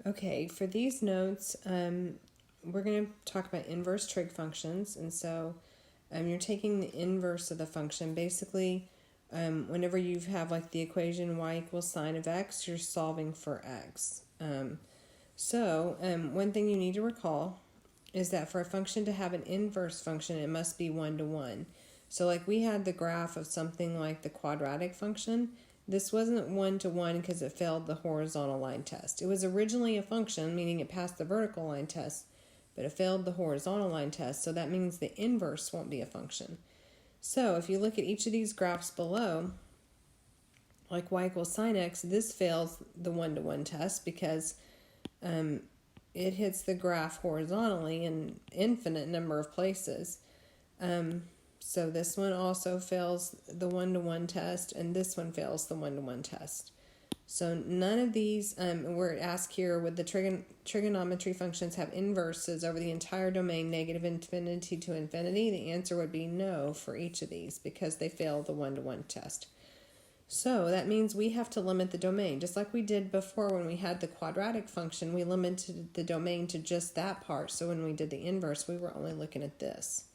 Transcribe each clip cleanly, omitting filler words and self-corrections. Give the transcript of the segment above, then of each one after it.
Okay, for these notes, we're going to talk about inverse trig functions. And so you're taking the inverse of the function. Basically, whenever you have like the equation y equals sine of x, you're solving for x. One thing you need to recall is that for a function to have an inverse function, it must be 1 to 1. So like we had the graph of something like the quadratic function. This wasn't 1 to 1 because it failed the horizontal line test. It was originally a function, meaning it passed the vertical line test, but it failed the horizontal line test, so that means the inverse won't be a function. So if you look at each of these graphs below, like y equals sine x, this fails the 1 to 1 test because it hits the graph horizontally in infinite number of places. So this one also fails the 1 to 1 test, and this one fails the 1 to 1 test. So none of these, we're asked here, would the trigonometry functions have inverses over the entire domain, negative infinity to infinity? The answer would be no for each of these because they fail the 1 to 1 test. So that means we have to limit the domain. Just like we did before when we had the quadratic function, we limited the domain to just that part. So when we did the inverse, we were only looking at this.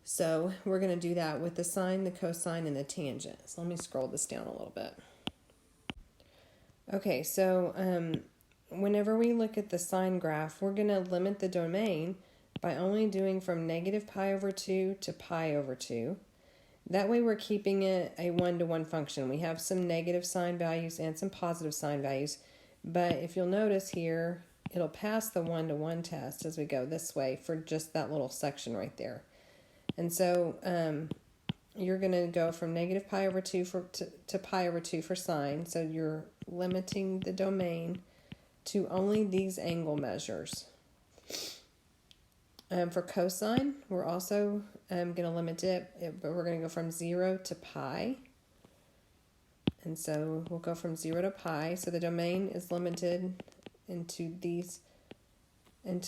So we're going to do that with the sine, the cosine, and the tangent. So let me scroll this down a little bit. Okay, so whenever we look at the sine graph, we're going to limit the domain by only doing from negative pi over 2 to pi over 2. That way we're keeping it a 1 to 1 function. We have some negative sign values and some positive sign values. But if you'll notice here, it'll pass the 1 to 1 test as we go this way for just that little section right there. And so you're going to go from negative pi over 2 to pi over 2 for sine. So you're limiting the domain to only these angle measures. For cosine, we're also going to limit it, but we're going to go from 0 to pi. And so we'll go from 0 to pi. So the domain is limited into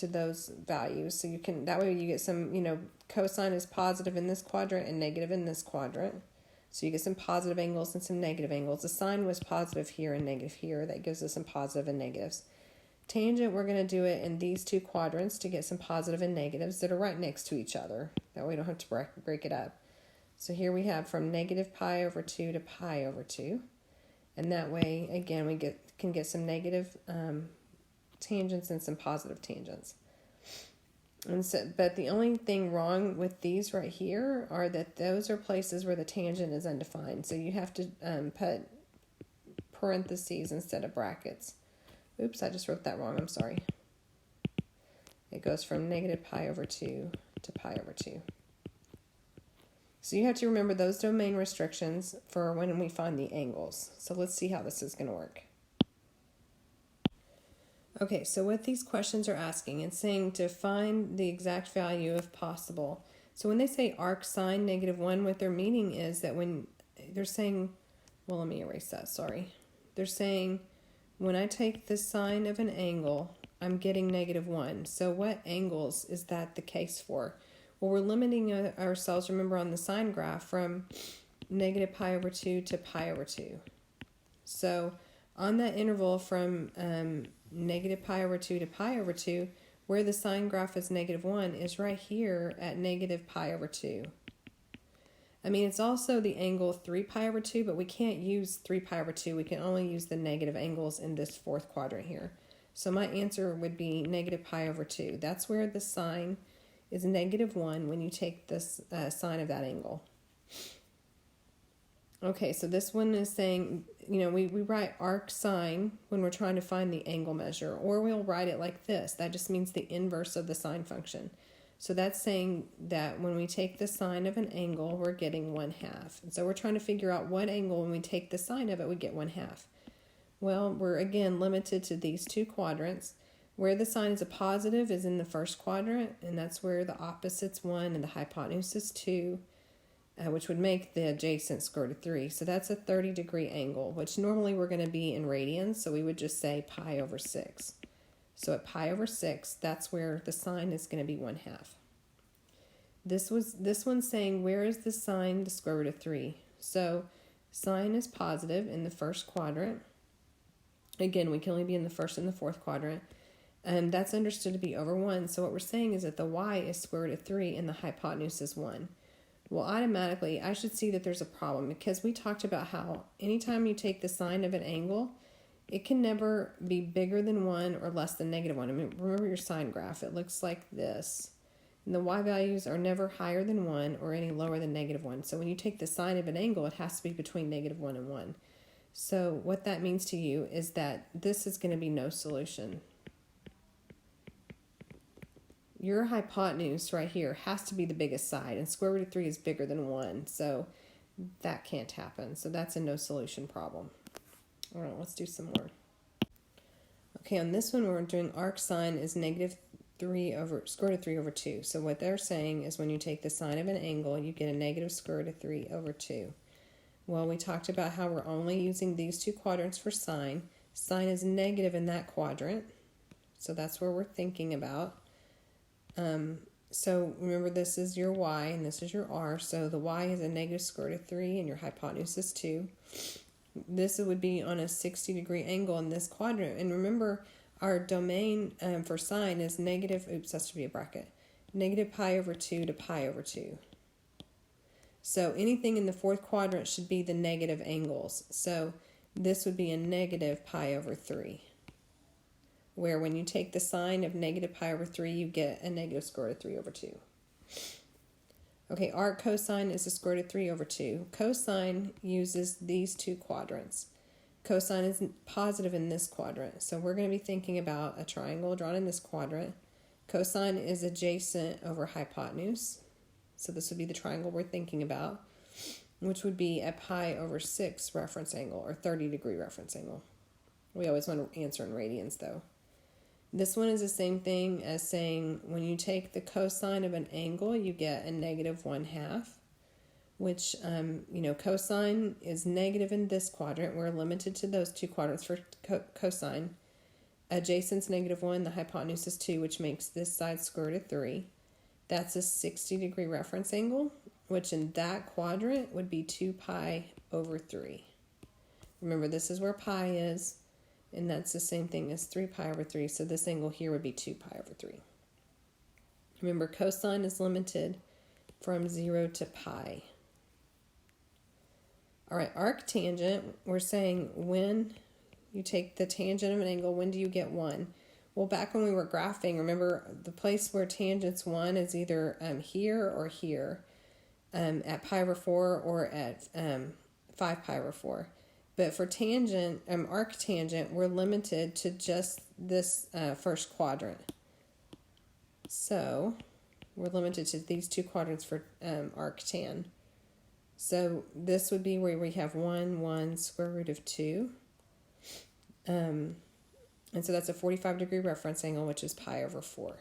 those values. So you can, that way you get some, cosine is positive in this quadrant and negative in this quadrant. So you get some positive angles and some negative angles. The sine was positive here and negative here. That gives us some positive and negatives. Tangent, we're going to do it in these two quadrants to get some positive and negatives that are right next to each other. That way we don't have to break it up. So here we have from negative pi over 2 to pi over 2. And that way, again, we can get some negative tangents and some positive tangents. And so, but the only thing wrong with these right here are that those are places where the tangent is undefined. So you have to put parentheses instead of brackets. Oops, I just wrote that wrong. I'm sorry. It goes from negative pi over 2 to pi over 2. So you have to remember those domain restrictions for when we find the angles. So let's see how this is going to work. Okay, so what these questions are asking, it's saying to find the exact value if possible. So when they say arc sine -1, what their meaning is that when they're saying, well, let me erase that, sorry. They're saying when I take the sine of an angle, I'm getting -1. So what angles is that the case for? Well, we're limiting ourselves, remember, on the sine graph from negative pi over 2 to pi over 2. So on that interval from negative pi over 2 to pi over 2, where the sine graph is -1 is right here at negative pi over 2. I mean, it's also the angle 3 pi over 2, but we can't use 3 pi over 2. We can only use the negative angles in this fourth quadrant here. So my answer would be negative pi over 2. That's where the sine is -1 when you take this sine of that angle. Okay, so this one is saying, we write arc sine when we're trying to find the angle measure, or we'll write it like this. That just means the inverse of the sine function. So that's saying that when we take the sine of an angle, we're getting 1/2. And so we're trying to figure out what angle, when we take the sine of it, we get 1/2. Well, we're again limited to these two quadrants. Where the sine is a positive is in the first quadrant, and that's where the opposite's 1 and the hypotenuse is 2. Which would make the adjacent square root of 3. So that's a 30-degree angle, which normally we're going to be in radians, so we would just say pi over 6. So at pi over 6, that's where the sine is going to be 1/2. This one's saying, where is the sine the square root of 3? So sine is positive in the first quadrant. Again, we can only be in the first and the fourth quadrant. And that's understood to be over 1. So what we're saying is that the y is square root of 3 and the hypotenuse is 1. Well, automatically, I should see that there's a problem because we talked about how anytime you take the sine of an angle, it can never be bigger than 1 or less than -1. I mean, remember your sine graph. It looks like this. And the y values are never higher than 1 or any lower than -1. So when you take the sine of an angle, it has to be between -1 and 1. So what that means to you is that this is going to be no solution. Your hypotenuse right here has to be the biggest side, and square root of 3 is bigger than 1, so that can't happen. So that's a no solution problem. All right, let's do some more. Okay, on this one we're doing arc sine is -3 over square root of 3 over 2. So what they're saying is when you take the sine of an angle, you get a negative square root of 3 over 2. Well, we talked about how we're only using these two quadrants for sine. Sine is negative in that quadrant, so that's where we're thinking about. So remember, this is your y and this is your r. So the y is a negative square root of 3 and your hypotenuse is 2. This would be on a 60-degree angle in this quadrant. And remember, our domain for sine is negative, oops, that should be a bracket, negative pi over 2 to pi over 2. So anything in the fourth quadrant should be the negative angles. So this would be a negative pi over 3. Where when you take the sine of negative pi over 3, you get a negative square root of 3 over 2. Okay, arc cosine is the square root of 3 over 2. Cosine uses these two quadrants. Cosine is positive in this quadrant. So we're going to be thinking about a triangle drawn in this quadrant. Cosine is adjacent over hypotenuse. So this would be the triangle we're thinking about, which would be a pi over 6 reference angle, or 30-degree reference angle. We always want to answer in radians, though. This one is the same thing as saying when you take the cosine of an angle, you get a negative 1/2, which, cosine is negative in this quadrant. We're limited to those two quadrants for cosine. Adjacent's -1, the hypotenuse is 2, which makes this side square root of 3. That's a 60-degree reference angle, which in that quadrant would be 2 pi over 3. Remember, this is where pi is. And that's the same thing as 3 pi over 3. So this angle here would be 2 pi over 3. Remember, cosine is limited from 0 to pi. All right, arctangent, we're saying when you take the tangent of an angle, when do you get 1? Well, back when we were graphing, remember the place where tangent's 1 is either here or here, at pi over 4 or at 5 pi over 4. But for tangent, arctangent, we're limited to just this first quadrant. So we're limited to these two quadrants for arctan. So this would be where we have 1 square root of 2. And so that's a 45-degree reference angle, which is pi over 4.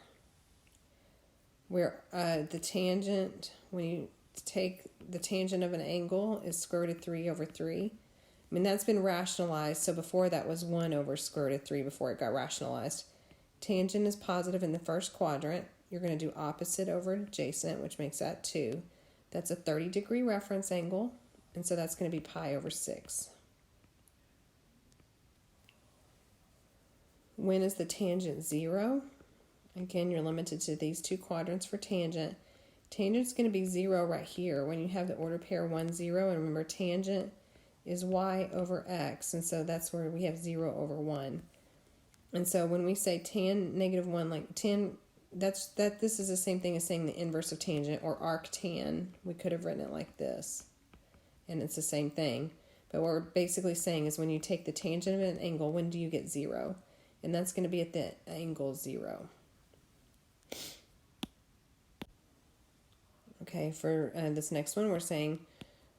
Where the tangent, when you take the tangent of an angle, is square root of 3 over 3. I mean, that's been rationalized. So before that was 1 over square root of 3 before it got rationalized. Tangent is positive in the first quadrant. You're going to do opposite over adjacent, which makes that 2. That's a 30-degree reference angle. And so that's going to be pi over 6. When is the tangent 0? Again, you're limited to these two quadrants for tangent. Tangent's going to be 0 right here when you have the order pair 1, 0. And remember, tangent is y over x, and so that's where we have 0 over 1. And so when we say tan -1, like tan, this is the same thing as saying the inverse of tangent, or arctan. We could have written it like this, and it's the same thing. But what we're basically saying is when you take the tangent of an angle, when do you get 0? And that's going to be at the angle 0. Okay, for this next one, we're saying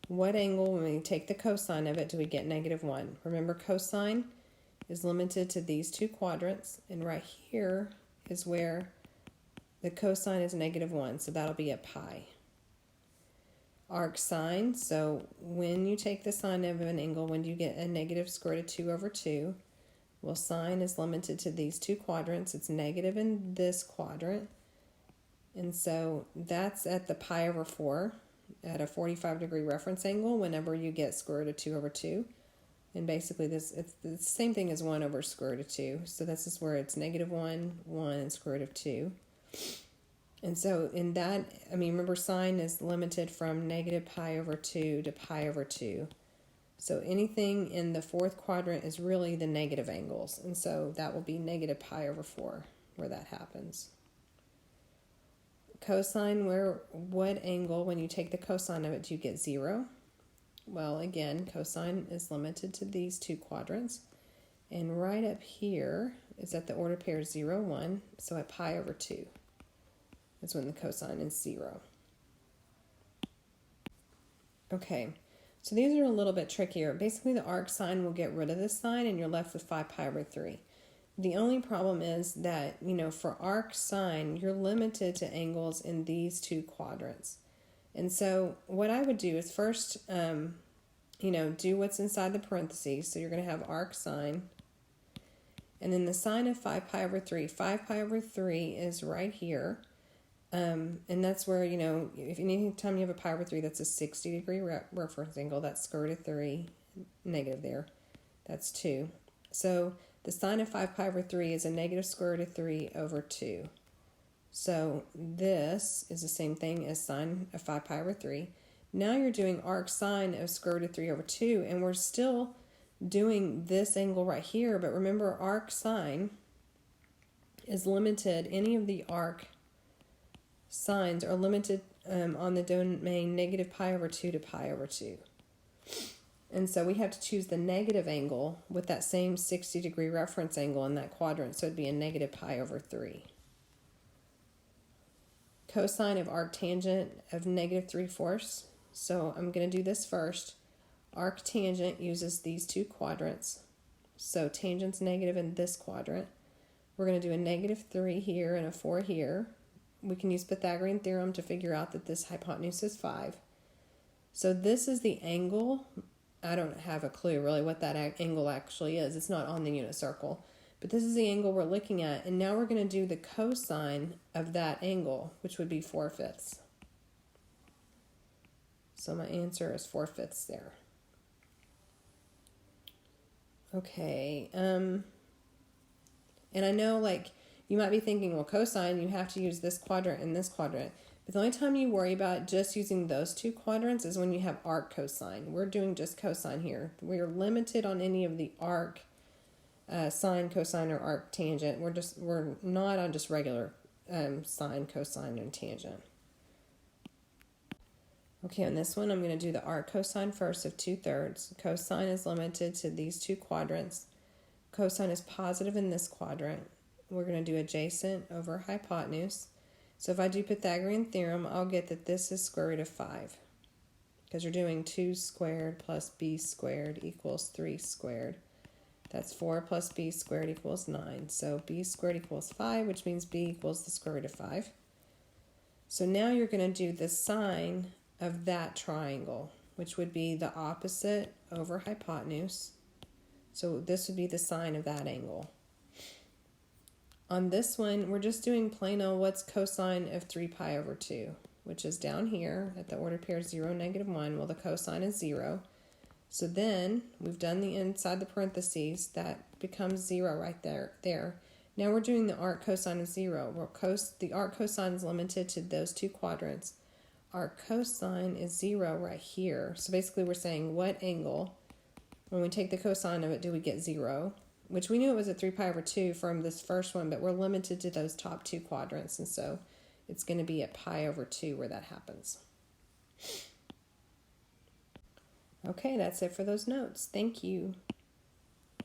what angle, when we take the cosine of it, do we get -1? Remember, cosine is limited to these two quadrants, and right here is where the cosine is -1, so that'll be at pi. Arc sine, so when you take the sine of an angle, when do you get a negative square root of 2 over 2? Well, sine is limited to these two quadrants. It's negative in this quadrant, and so that's at the pi over 4. At a 45-degree reference angle whenever you get square root of 2 over 2. And basically it's the same thing as 1 over square root of 2. So this is where it's negative 1, 1, and square root of 2. And so in that, I mean, remember sine is limited from negative pi over 2 to pi over 2. So anything in the fourth quadrant is really the negative angles. And so that will be negative pi over 4 where that happens. Cosine, what angle, when you take the cosine of it, do you get 0? Well, again, cosine is limited to these two quadrants. And right up here is at the order pair 0, 1. So at pi over 2 is when the cosine is 0. Okay, so these are a little bit trickier. Basically, the arc sine will get rid of this sign, and you're left with 5 pi over 3. The only problem is that, for arc sine, you're limited to angles in these two quadrants. And so what I would do is first, do what's inside the parentheses. So you're going to have arc sine. And then the sine of 5 pi over 3. 5 pi over 3 is right here. And that's where, if anytime you have a pi over 3, that's a 60-degree reference angle. That's square root of 3, negative there. That's 2. So the sine of 5 pi over 3 is a negative square root of 3 over 2. So this is the same thing as sine of 5 pi over 3. Now you're doing arc sine of square root of 3 over 2, and we're still doing this angle right here, but remember arc sine is limited. Any of the arc sines are limited on the domain negative pi over 2 to pi over 2. And so we have to choose the negative angle with that same 60-degree reference angle in that quadrant, so it'd be a negative pi over 3. Cosine of arctangent of negative 3/4. So I'm going to do this first. Arctangent uses these two quadrants. So tangent's negative in this quadrant. We're going to do a negative 3 here and a 4 here. We can use Pythagorean theorem to figure out that this hypotenuse is 5. So this is the angle. I don't have a clue really what that angle actually is. It's not on the unit circle. But this is the angle we're looking at. And now we're going to do the cosine of that angle, which would be 4/5. So my answer is 4/5 there. Okay. And I know you might be thinking, well, cosine, you have to use this quadrant and this quadrant. But the only time you worry about just using those two quadrants is when you have arc cosine. We're doing just cosine here. We're limited on any of the arc sine, cosine, or arc tangent. We're not on just regular sine, cosine, and tangent. Okay, on this one, I'm going to do the arc cosine first of 2/3. Cosine is limited to these two quadrants. Cosine is positive in this quadrant. We're going to do adjacent over hypotenuse. So if I do Pythagorean theorem, I'll get that this is square root of 5. Because you're doing 2 squared plus b squared equals 3 squared. That's 4 plus b squared equals 9. So b squared equals 5, which means b equals the square root of 5. So now you're going to do the sine of that triangle, which would be the opposite over hypotenuse. So this would be the sine of that angle. On this one, we're just doing plain old what's cosine of 3 pi over 2, which is down here at the order pair 0, negative 1. Well, the cosine is 0. So then we've done the inside the parentheses. That becomes 0 right there. Now we're doing the arc cosine of 0. Well, the arc cosine is limited to those two quadrants. Arc cosine is 0 right here. So basically we're saying what angle, when we take the cosine of it, do we get 0? Which we knew it was a 3 pi over 2 from this first one, but we're limited to those top two quadrants. And so it's going to be at pi over 2 where that happens. Okay, that's it for those notes. Thank you.